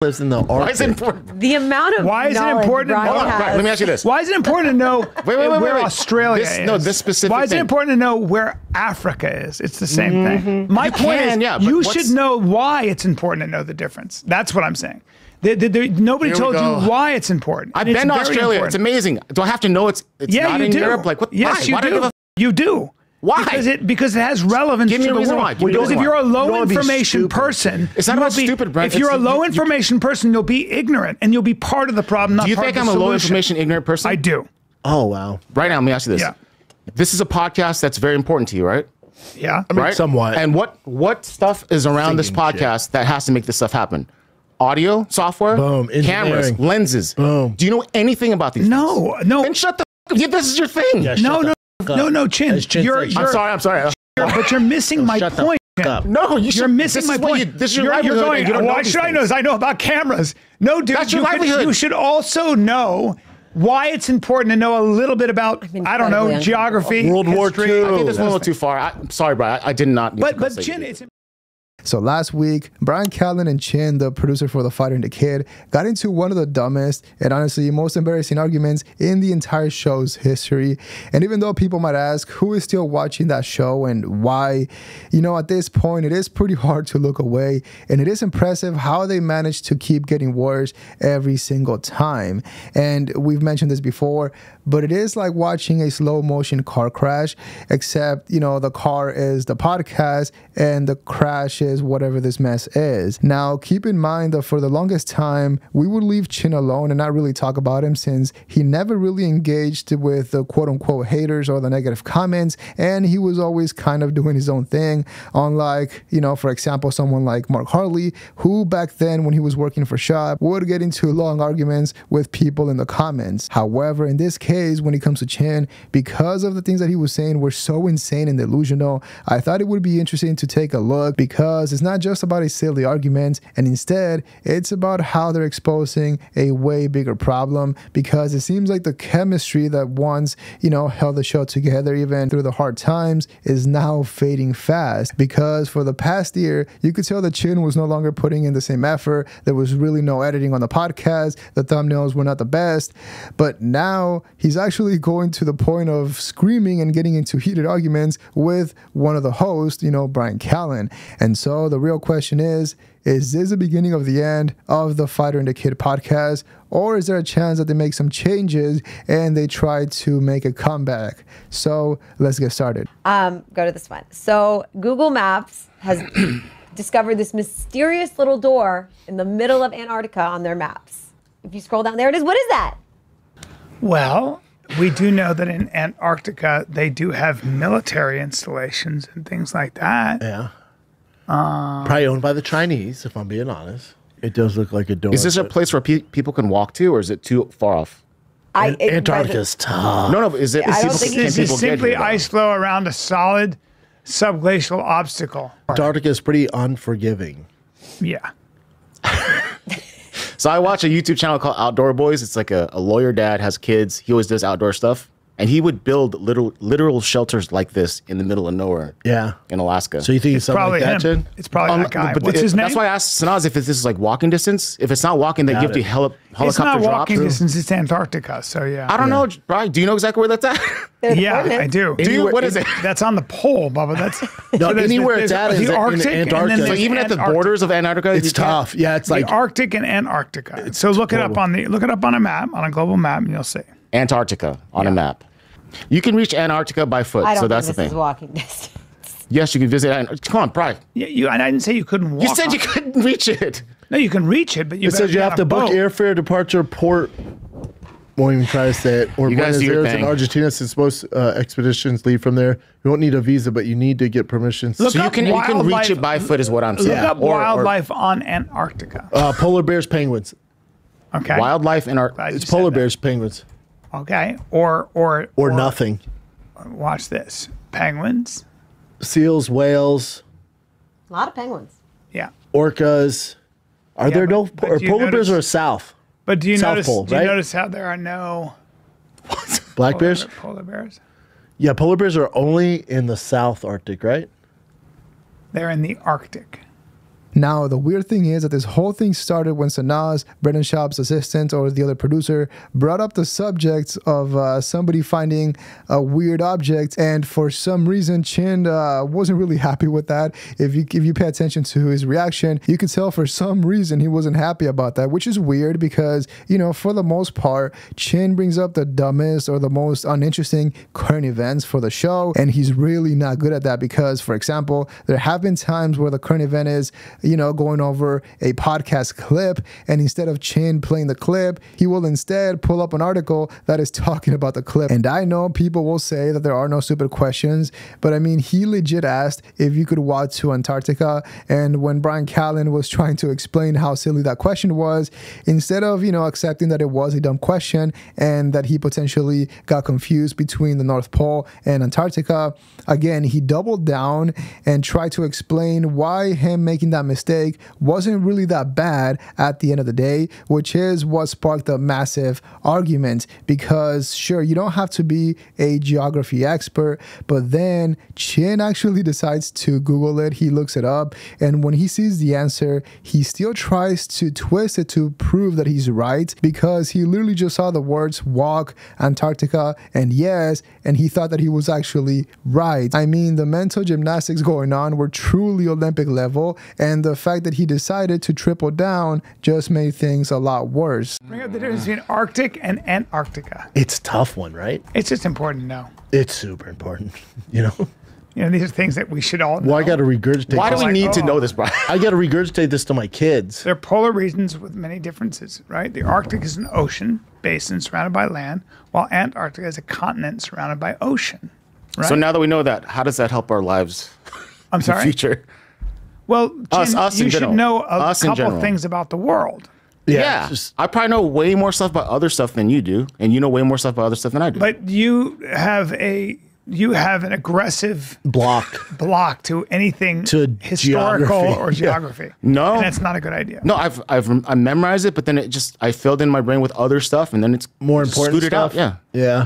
lives in the Arctic. Why is it important? The amount of Why is it important? Bryan Hold on, has. Right, let me ask you this. Why is it important to know where Australia is? No, this specific Why is it thing. important to know where Africa is? It's the same thing. My You point can, is, yeah, but you what's- should know why it's important to know the difference. That's what I'm saying. Nobody Here we told you go. why it's important. I've and it's been to very Australia. important. It's amazing. Do I have to know it's Yeah, not you in do. Europe? Like what? Yes, why? you Why do I do. give a You do. Why? Because it has relevance Give me to a the reason world. why. Give me a Because reason if you're a why. low don't be information stupid. person, It's not you'll about stupid, Brent. If you're a It's- low you- information person, you'll be ignorant, and you'll be part of the problem, not Do you part think of I'm the a low solution. information, ignorant person? I do. Oh, wow. Right now, let me ask you this. Yeah. This is a podcast that's very important to you, right? Yeah. I mean, Right? somewhat. And what stuff is around this Thinking podcast that has to make this stuff happen? Audio, software, Boom. cameras, Engineering. lenses. Boom. Do you know anything about these? No, things? no. Then shut the. Yeah, this is your thing. Yeah, No, shut no, the no, fuck no, up. Chin. As Chin You're, said, I'm sorry. but you're missing my shut the point. fuck Chin. up. No, You're missing my point. This is your you're livelihood. going, and you don't know why these should I know things. this? I know about cameras. No, dude. That's your you could- livelihood. You should also know why it's important to know a little bit about, I don't know, incredibly geography, World War history. II. I think this went a little too far. I'm sorry, Brian. I did not. Need to But say Chin, you. it's So last week, Bryan, Callen, and Chin, the producer for The Fighter and the Kid, got into one of the dumbest and honestly most embarrassing arguments in the entire show's history. And even though people might ask who is still watching that show and why, at this point, it is pretty hard to look away. And it is impressive how they managed to keep getting worse every single time. And we've mentioned this before, but it is like watching a slow motion car crash, except, the car is the podcast and the crash is whatever this mess is. Now, keep in mind that for the longest time, we would leave Chin alone and not really talk about him since he never really engaged with the quote unquote haters or the negative comments. And he was always kind of doing his own thing. Unlike, for example, someone like Mark Harley, who back then when he was working for Schaub would get into long arguments with people in the comments. However, in this case, when it comes to Chin, because of the things that he was saying were so insane and delusional, I thought it would be interesting to take a look because it's not just about a silly argument, and instead it's about how they're exposing a way bigger problem, because it seems like the chemistry that once held the show together even through the hard times is now fading fast, because for the past year you could tell that Chin was no longer putting in the same effort. There was really no editing on the podcast, the thumbnails were not the best, but now he's actually going to the point of screaming and getting into heated arguments with one of the hosts, Bryan Callen. And so the real question is this the beginning of the end of the Fighter and the Kid podcast, or is there a chance that they make some changes and they try to make a comeback? So let's get started. Go to this one. So Google Maps has discovered this mysterious little door in the middle of Antarctica on their maps. If you scroll down, there it is. What is that? Well, we do know that in Antarctica, they do have military installations and things like that. Yeah. Probably owned by the Chinese, if I'm being honest. It does look like a door. Is this a place where people can walk to, or is it too far off? Antarctica's tough. No, but is it? I don't people, think can This people is get simply here, though? ice flow around a solid subglacial obstacle. Antarctica is pretty unforgiving. Yeah. So I watch a YouTube channel called Outdoor Boys. It's like a lawyer dad, has kids. He always does outdoor stuff. And he would build literal shelters like this in the middle of nowhere. Yeah. In Alaska. So you think it's something Probably like that, him. Chin? It's probably that guy. But What's his name? That's why I asked Sanaz if this is like walking distance. If it's not walking, they Got give it. you helicopter It's not drops. walking distance. It's Antarctica. So yeah. I don't know, Brian. Do you know exactly where that's at? There's Yeah, coordinates. I do. Do you? What is it? That's on the pole, Bubba. That's No, there's anywhere it's at is the in Arctic, and then Antarctica. there's So even at the Antarctica. borders of Antarctica, It's you can't- tough. Yeah, it's like the Arctic and Antarctica. So look it up on a map, on a global map, and you'll see. Antarctica on a map. You can reach Antarctica by foot. I don't So think that's the this is thing. walking distance. Yes, you can visit. Come on, Brian. Yeah, and I didn't say you couldn't walk. You said on you couldn't reach it. No, you can reach it, but you it says you have to book airfare, departure, port. Won't even try to say it. Or You guys Buenos do your Aires in thing. Argentina, since most expeditions leave from there. You won't need a visa, but you need to get permission. Look So you up can reach wildlife- it by foot, is what I'm Look saying. up Or- wildlife on Antarctica. Polar bears, penguins. Okay. Wildlife in our. I It's just said polar that. bears, penguins, Okay. Or nothing. Watch this. Penguins. Seals, whales, A lot of penguins. Yeah. orcas. Are Yeah, there no but or do you polar bears notice- are south? But do you South notice? Pole, do you right? notice how there are no Black bears? polar bears? Yeah, polar bears are only in the South Arctic, right? They're in the Arctic. Now, the weird thing is that this whole thing started when Sanaz, Brendan Schaub's assistant or the other producer, brought up the subject of somebody finding a weird object, and for some reason, Chin wasn't really happy with that. If you pay attention to his reaction, you could tell for some reason he wasn't happy about that, which is weird because, you know, for the most part, Chin brings up the dumbest or the most uninteresting current events for the show, and he's really not good at that because, for example, there have been times where the current event is, you know, going over a podcast clip, and instead of Chin playing the clip, he will instead pull up an article that is talking about the clip. And I know people will say that there are no stupid questions, but I mean, he legit asked if you could walk to Antarctica, and when Bryan Callen was trying to explain how silly that question was, instead of, you know, accepting that it was a dumb question and that he potentially got confused between the North Pole and Antarctica, again, he doubled down and tried to explain why him making that mistake wasn't really that bad at the end of the day, which is what sparked a massive argument. Because sure, you don't have to be a geography expert, but then Chin actually decides to Google it. He looks it up, and when he sees the answer, he still tries to twist it to prove that he's right, because he literally just saw the words walk, Antarctica, and yes, and he thought that he was actually right. I mean, the mental gymnastics going on were truly Olympic level, and the fact that he decided to triple down just made things a lot worse. Bring up the difference between Arctic and Antarctica. It's a tough one, right? It's just important to know. It's super important, you know? You know, these are things that we should all know. Well, I got to regurgitate. Why do this. we need to know this, Brian? I got to regurgitate this to my kids. There are polar regions with many differences, right? The Arctic is an ocean basin surrounded by land, while Antarctica is a continent surrounded by ocean, right? So now that we know that, how does that help our lives I'm in the sorry? future? Well, Jim, Us in you should general. know a Us in couple general. things about the world. Yeah. it's just- I probably know way more stuff about other stuff than you do, and you know way more stuff about other stuff than I do. But you have an aggressive block to anything To historical geography. or Yeah. geography. No. And that's not a good idea. No, I memorized it, but then I filled in my brain with other stuff, and then it's more important scooted stuff. out. Yeah. Yeah.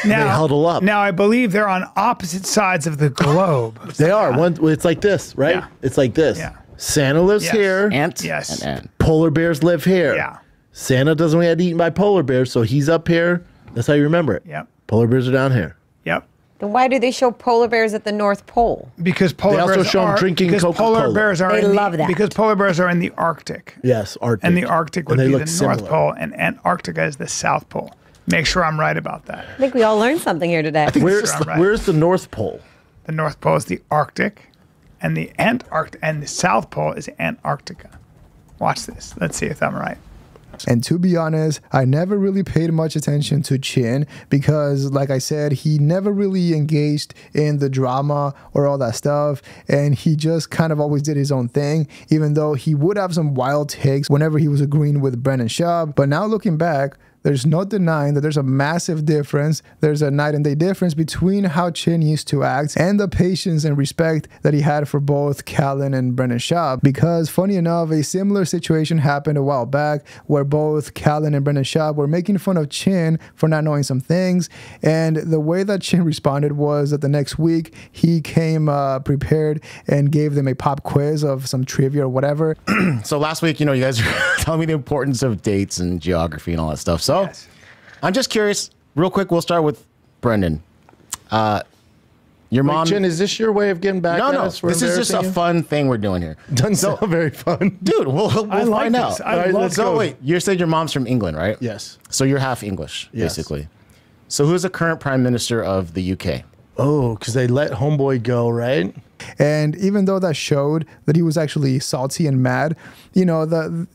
Now, they huddle up. Now, I believe they're on opposite sides of the globe. They are. One. It's like this, right? Yeah. It's like this. Yeah. Santa lives Yes. here. Ant. Yes. And Polar bears live here. Yeah. Santa doesn't get eaten by polar bears, so he's up here. That's how you remember it. Yep. Polar bears are down here. Yep. Then why do they show polar bears at the North Pole? Because polar also bears show 'em are drinking because Coca-Cola. polar bears are They in love the, that. because polar bears are in the Arctic. Yes, Arctic. And the Arctic would And they be the look North similar. Pole, and Antarctica is the South Pole. Make sure I'm right about that. I think we all learned something here today. Where's, Sure, I'm right. where's the North Pole? The North Pole is the Arctic, and the Antarctic, and the South Pole is Antarctica. Watch this. Let's see if I'm right. And to be honest, I never really paid much attention to Chin because, like I said, he never really engaged in the drama or all that stuff. And he just kind of always did his own thing, even though he would have some wild takes whenever he was agreeing with Brendan Schaub. But now looking back, there's no denying that there's a massive difference. There's a night and day difference between how Chin used to act and the patience and respect that he had for both Callen and Brendan Schaub. Because funny enough, a similar situation happened a while back where both Callen and Brendan Schaub were making fun of Chin for not knowing some things. And the way that Chin responded was that the next week he came prepared and gave them a pop quiz of some trivia or whatever. So last week, you guys were telling me the importance of dates and geography and all that stuff. So Yes. I'm just curious, real quick, we'll start with Brendan. Your mom. Jen, is this your way of getting back at no, us? for this is just a embarrassing fun thing we're doing here. you? Doesn't sound very fun. Dude, we'll I like find this. out. I All right, love let's So go. wait, you said your mom's from England, right? Yes. So you're half English, Yes. basically. So who's the current prime minister of the UK? Oh, because they let homeboy go, right? And even though that showed that he was actually salty and mad,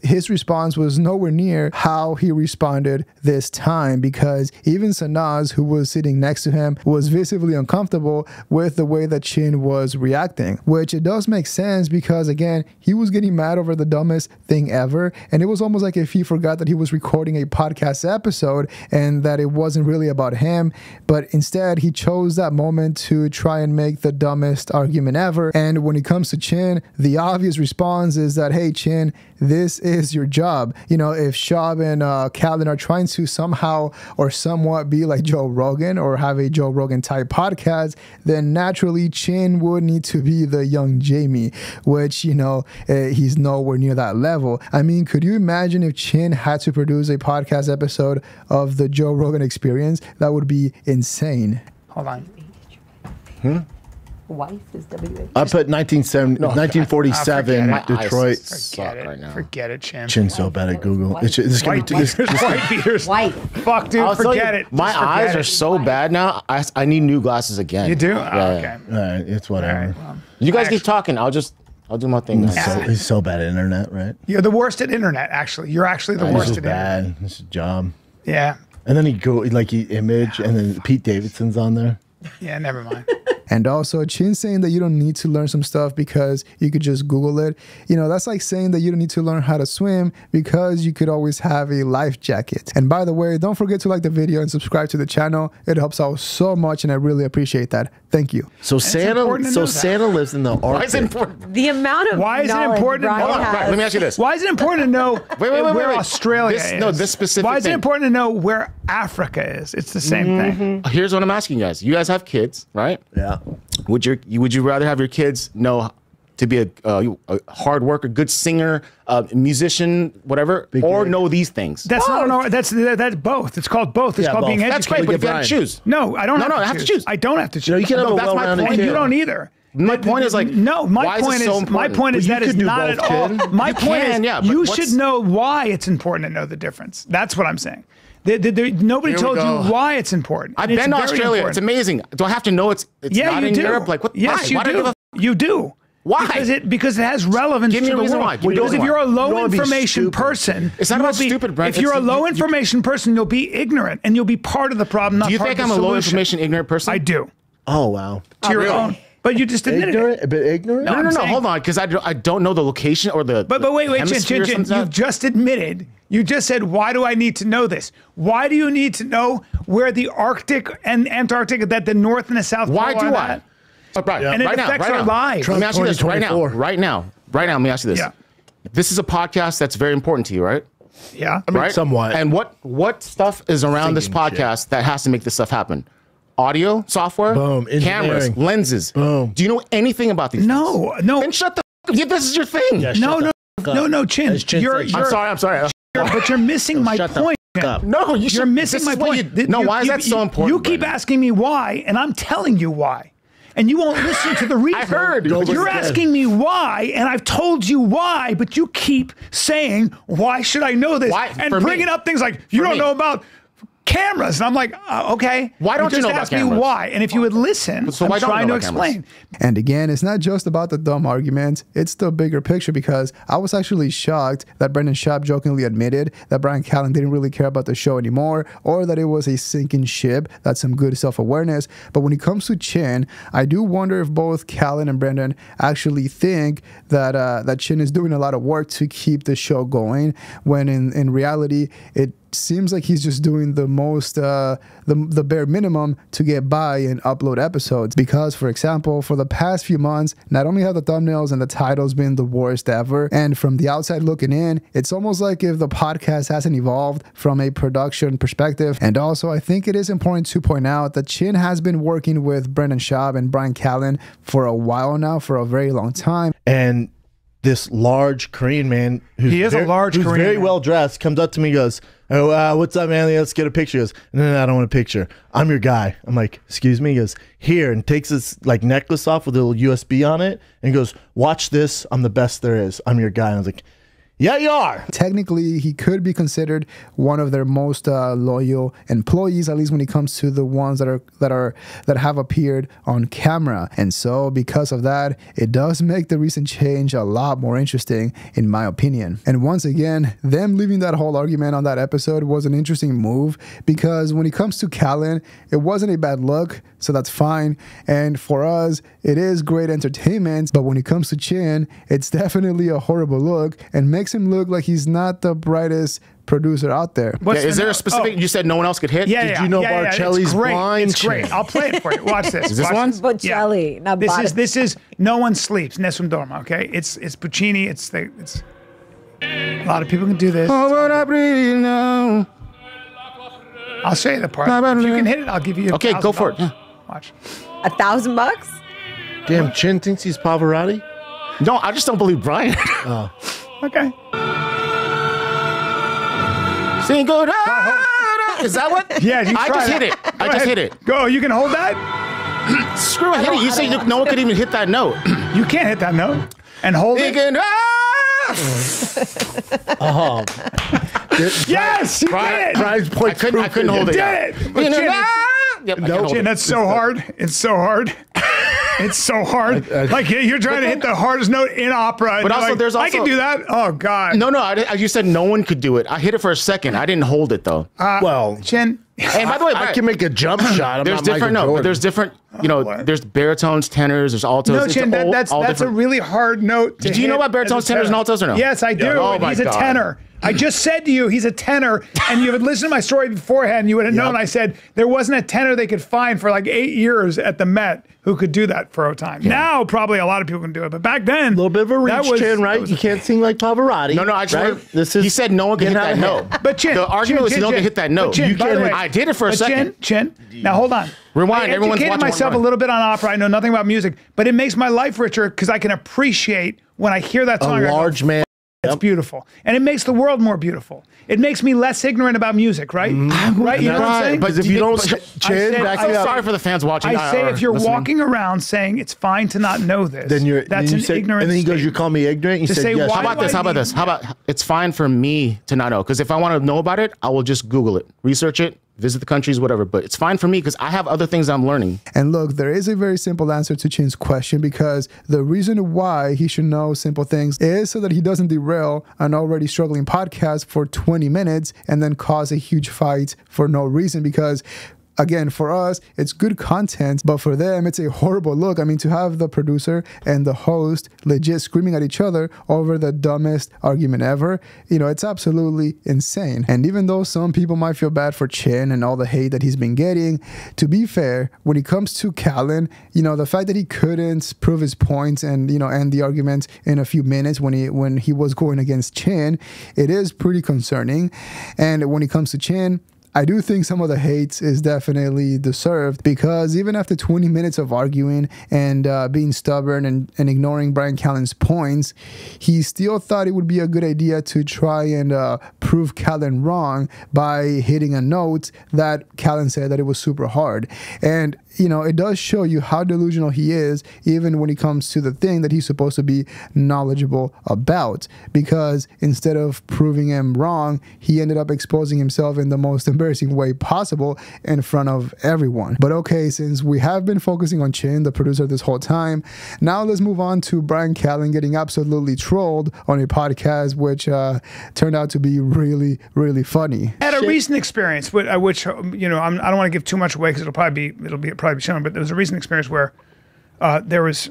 his response was nowhere near how he responded this time, because even Sanaz, who was sitting next to him, was visibly uncomfortable with the way that Chin was reacting, which it does make sense because, again, he was getting mad over the dumbest thing ever. And it was almost like if he forgot that he was recording a podcast episode and that it wasn't really about him, but instead he chose that moment to try and make the dumbest argument than ever. And when it comes to Chin, the obvious response is that, hey, Chin, this is your job. You know, if Schaub and Callen are trying to somehow or somewhat be like Joe Rogan or have a Joe Rogan type podcast, then naturally Chin would need to be the young Jamie, which, you know, he's nowhere near that level. I mean, could you imagine if Chin had to produce a podcast episode of the Joe Rogan Experience? That would be insane. Hold on. Wife is WH. I put 1947 My Detroit. eyes suck right now. Forget it, Chin. Chin's so bad at Google. It's just gonna White be this. beaters. White beaters. Wife. Fuck, dude. I'll tell Forget you, it. My Just forget eyes it. are so bad now. I need new glasses again. You do? Yeah. Oh, okay. All right, it's whatever. All right, well, You guys keep actually- talking. I'll do my thing. He's so bad at internet, right? You're the worst at internet, actually. You're actually the This worst is at internet. bad. This is a job. Yeah. And then he image, and then Pete Davidson's on there. Yeah, never mind. And also, Chin saying that you don't need to learn some stuff because you could just Google it. You know, that's like saying that you don't need to learn how to swim because you could always have a life jacket. And by the way, don't forget to like the video and subscribe to the channel. It helps out so much, and I really appreciate that. Thank you. So important to know that. Santa lives in the Arctic. Why is it important? The amount of Why is it knowledge important to Bryan know- Hold on, has. Brian, let me ask you this. Why is it important to know where Australia This- is? no, this specific Why is it thing. important to know where Africa is? It's the same thing. Here's what I'm asking you guys. You guys have kids, right? Yeah. Would you rather have your kids know to be a hard worker, good singer, musician, whatever, or nerd. know these things? That's that's both. It's called both. It's Yeah, called both. being educated. That's great, but if you have to choose. No, I don't have to I have to choose. I don't have to choose. you can have No, a that's my well-rounded point. kid. You don't either. My point is like, No, why my is point this so is my important? point is Well, that you is could do not at both, all. kid. My You point can, is yeah, but you what's- should know why it's important to know the difference. That's what I'm saying. Nobody Here we told go. you why it's important. I've And it's been to very Australia. important. It's amazing. Do I have to know it's Yeah, not you in do. Europe? Like what? Yes, why? you Why do I do. give a You do. Why? Because it has relevance Give me to a the reason world. why. Give me a Because reason if you're a why. You don't low wanna be information stupid. person, It's not you about will be- stupid, Brent. If you're a It's- low you- information person, you'll be ignorant, and you'll be part of the problem. Not Do you part think of I'm the a low solution. information, ignorant person? I do. Oh wow. To your really? own. But you just admitted it. Ignorant, a bit ignorant. No, No, I'm no, no. saying- Hold on, because I don't know the location or the. But wait, Chin, hemisphere or something. you've just admitted. You just said, why do I need to know this? Why do you need to know where the Arctic and Antarctica, that the North and the South Why Pole do are I? at? Oh, Brian, And it right now, affects right our now. lives. Let me ask you this right now, 2024. right now. Let me ask you this. Yeah. This is a podcast that's very important to you, right? Yeah. mean, Right. somewhat. And what stuff is around this Thinking podcast that has to make this stuff happen? Audio, software, Boom. cameras, Engineering. lenses. Boom. Do you know anything about these? No, things? no, Then shut the. F- This is your thing. Yeah, no, shut the no, Chin. As Chin You're, said, you're, I'm sorry. but you're missing my Shut the point. f- up. No, you You're should. missing this my is what point. you- no, why is that so important? You keep Brendan? asking me why, and I'm telling you why. And you won't listen to the reason. I heard. You're asking me why, and I've told you why, but you keep saying, why should I know this? Why? And For bringing me. up things like, you For don't me. know about cameras. And I'm like, okay. Why don't you just know about ask me cameras? why. And if you would listen, So why I'm don't you trying know to about cameras? explain. And again, it's not just about the dumb arguments, it's the bigger picture, because I was actually shocked that Brendan Schaub jokingly admitted that Bryan Callen didn't really care about the show anymore, or that it was a sinking ship. That's some good self-awareness. But when it comes to Chin, I do wonder if both Callen and Brendan actually think that that Chin is doing a lot of work to keep the show going, when in reality, it seems like he's just doing the most the bare minimum to get by and upload episodes. Because, for example, for the past few months, not only have the thumbnails and the titles been the worst ever, and from the outside looking in, it's almost like if the podcast hasn't evolved from a production perspective. And also, I think it is important to point out that Chin has been working with Brendan Schaub and Bryan Callen for a while now, for a very long time. And this large Korean man, who's He is a large who's Korean very man. well dressed, comes up to me and goes, "Oh, what's up, man? Let's get a picture." He goes, "No, I don't want a picture. I'm your guy." I'm like, "Excuse me?" He goes, "Here," and takes his like necklace off with a little USB on it, and he goes, "Watch this. I'm the best there is. I'm your guy." And I was like, "Yeah, you are." Technically, he could be considered one of their most loyal employees, at least when it comes to the ones that have appeared on camera. And so, because of that, it does make the recent change a lot more interesting, in my opinion. And once again, them leaving that whole argument on that episode was an interesting move, because when it comes to Callen, it wasn't a bad look. so that's fine. And for us, it is great entertainment. But when it comes to Chin, it's definitely a horrible look and makes him look like he's not the brightest producer out there. Yeah, is there a specific? You said no one else could hit. Yeah, Did you know Barcelli's blind? It's great. I'll play it for you. Watch this. Is this one? Bocelli, not Bottom. This is No One Sleeps. Nessun Dorma. Okay, it's Puccini. It's a lot of people can do this. Oh, what I breathe now. I'll show you the part. If you can hit it, I'll give you. Okay, go for it. Yeah. Watch. $1,000? Damn, Chin thinks he's Pavarotti? No, I just don't believe Bryan. Okay. Sing good. Is that what? Yeah, you I try just that. hit it. I just hit it. Go. You can hold that. Screw it. Hit it. You say no one could even hit that note. You can't hit that note and hold it. Oh. Yes, you did it. Bryan's I couldn't hold it. Did it. But Chin, Yep, I can hold Chin, it. that's so hard. It's so hard. It's so hard. Like you're trying to hit the hardest note in opera. But also, like, there's I can also- do that. Oh God. No, you said no one could do it. I hit it for a second. I didn't hold it though. Well, Chin. And by the way, I can make a jump shot. I'm there's not different. Michael No, but Jordan. there's different. You know, what? there's baritones, tenors, there's altos. No, It's Chin, all that's a different. really hard note. To Do you know hit about baritones, as a tenors, and altos or no? Yes, I do. Oh, my He's a God. tenor. I just said to you, he's a tenor, and you had listened to my story beforehand, and you would have known. I said there wasn't a tenor they could find for like 8 years at the Met who could do that for a time. Now, probably a lot of people can do it, but back then, a little bit of a reach, Chin, right? You can't sing like Pavarotti. No, I just right? heard, he said no one can hit that note. But Chin, the argument was no one can hit that note. Chin, You by the can't way, I did it for a but second. Chin. Now hold on. Rewind, I everyone's educated watching myself a rewind. little bit on opera. I know nothing about music, but it makes my life richer because I can appreciate when I hear that song. I A go, large man. it's beautiful, and it makes the world more beautiful. It makes me less ignorant about music, right? Right? You know what I'm saying? But if you don't, I Chin, said- back I'm it up. Sorry for the fans watching. I say or if you're listening. walking around saying it's fine to not know this, Then you're. that's then an you said, ignorant And then he goes, "You statement. call me ignorant." You To said, say "Yes." why How about this? How about this? How about it's fine for me to not know? Because if I want to know about it, I will just Google it, research it, visit the countries, whatever. But it's fine for me because I have other things I'm learning. And look, there is a very simple answer to Chin's question because the reason why he should know simple things is so that he doesn't derail an already struggling podcast for 20 minutes and then cause a huge fight for no reason because again, for us, it's good content, but for them, it's a horrible look. I mean, to have the producer and the host legit screaming at each other over the dumbest argument ever, you know, it's absolutely insane. And even though some people might feel bad for Chin and all the hate that he's been getting, to be fair, when it comes to Callen, you know, the fact that he couldn't prove his points and, you know, end the argument in a few minutes when he was going against Chin, it is pretty concerning. And when it comes to Chin, I do think some of the hate is definitely deserved because even after 20 minutes of arguing and being stubborn and ignoring Bryan Callen's points, he still thought it would be a good idea to try and prove Callen wrong by hitting a note that Callen said that it was super hard. And, you know, it does show you how delusional he is even when it comes to the thing that he's supposed to be knowledgeable about because instead of proving him wrong, he ended up exposing himself in the most embarrassing way possible in front of everyone. But okay, since we have been focusing on Chin, the producer, this whole time, now let's move on to Bryan Callen getting absolutely trolled on a podcast, which turned out to be really, really funny. I had a recent experience, which you know, I don't want to give too much away because it'll probably be shown. But there was a recent experience where there was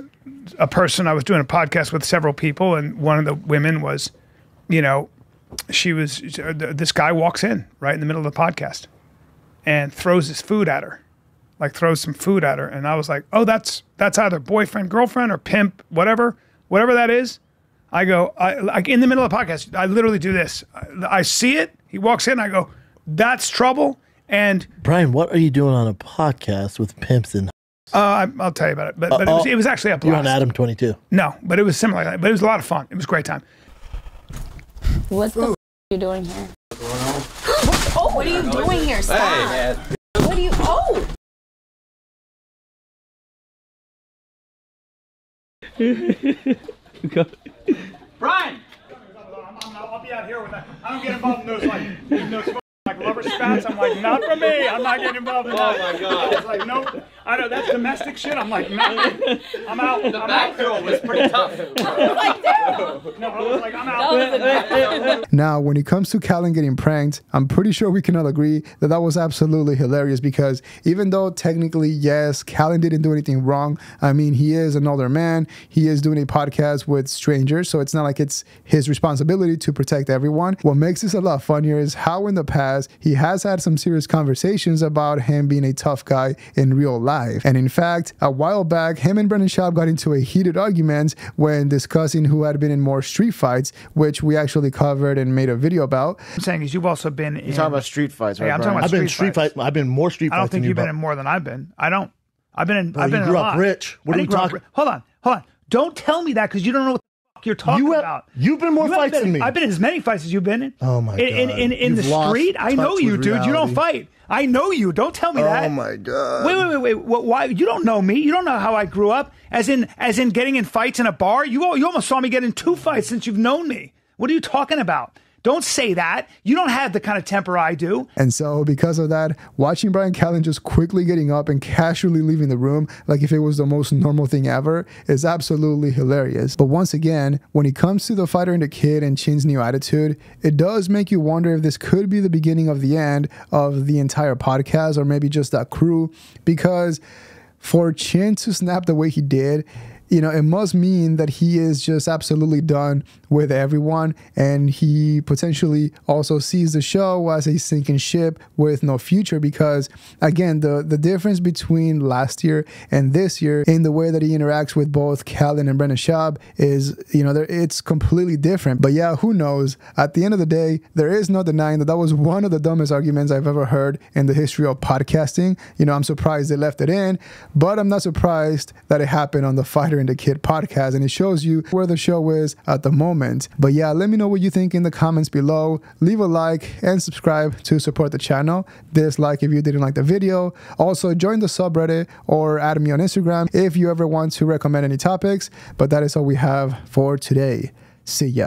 a person I was doing a podcast with several people, and one of the women was, you know, this guy walks in right in the middle of the podcast and throws his food at her, like throws some food at her, and I was like, oh, that's either boyfriend, girlfriend, or pimp, whatever that is. I go, like in the middle of the podcast, I literally do this. I see it. He walks in. I go, that's trouble. And Bryan, what are you doing on a podcast with pimps and? I'll tell you about it. But it was actually a blast. You're on Adam 22. No, but it was similar. But it was a lot of fun. It was a great time. What the f are you doing here? Oh, what are you doing here? Stop. Hey, man. What are you? Oh. Bryan! I'll be out here with that. I don't get involved in those like lovers' spouts. I'm like, not for me. I'm not getting involved in that. Oh my God. I was like, nope. I know that's domestic shit. I'm like, no. I'm out. The back girl was pretty tough. I was like, damn. No, I was like, I'm out. Now, when it comes to Callen getting pranked, I'm pretty sure we can all agree that that was absolutely hilarious because even though technically, yes, Callen didn't do anything wrong. I mean, he is an older man. He is doing a podcast with strangers, so it's not like it's his responsibility to protect everyone. What makes this a lot funnier is how in the past he has had some serious conversations about him being a tough guy in real life. And in fact, a while back, him and Brendan Schaub got into a heated argument when discussing who had been in more street fights, which we actually covered and made a video about. I'm saying is you've also been in... You're talking about street fights, right? I'm talking about I've been street fights. I've been more street fights. I don't think than you've been in more than I've been. I don't. I've been in. Bro, I've been you in grew a up lot. rich. What are you talking? Hold on. Don't tell me that because you don't know what the fuck you're talking about. You've been more fights than me. I've been in as many fights as you've been in. Oh my God. In the street, I know you, dude. You don't fight. I know you. Don't tell me that. Oh my God. Wait. Why? You don't know me. You don't know how I grew up. As in getting in fights in a bar. You almost saw me get in 2 fights since you've known me. What are you talking about? Don't say that. You don't have the kind of temper I do. And so because of that, watching Bryan Callen just quickly getting up and casually leaving the room like if it was the most normal thing ever is absolutely hilarious. But once again, when it comes to the fighter and the kid and Chin's new attitude, it does make you wonder if this could be the beginning of the end of the entire podcast or maybe just that crew, because for Chin to snap the way he did, you know, it must mean that he is just absolutely done with everyone, and he potentially also sees the show as a sinking ship with no future, because again, the difference between last year and this year in the way that he interacts with both Callen and Brendan Schaub is, you know, it's completely different. But yeah, who knows? At the end of the day, there is no denying that that was one of the dumbest arguments I've ever heard in the history of podcasting. You know, I'm surprised they left it in, but I'm not surprised that it happened on the Fighter and the Kid podcast, and it shows you where the show is at the moment. But yeah, let me know what you think in the comments below. Leave a like and subscribe to support the channel. Dislike if you didn't like the video. Also, join the subreddit or add me on Instagram if you ever want to recommend any topics. But that is all we have for today. See ya.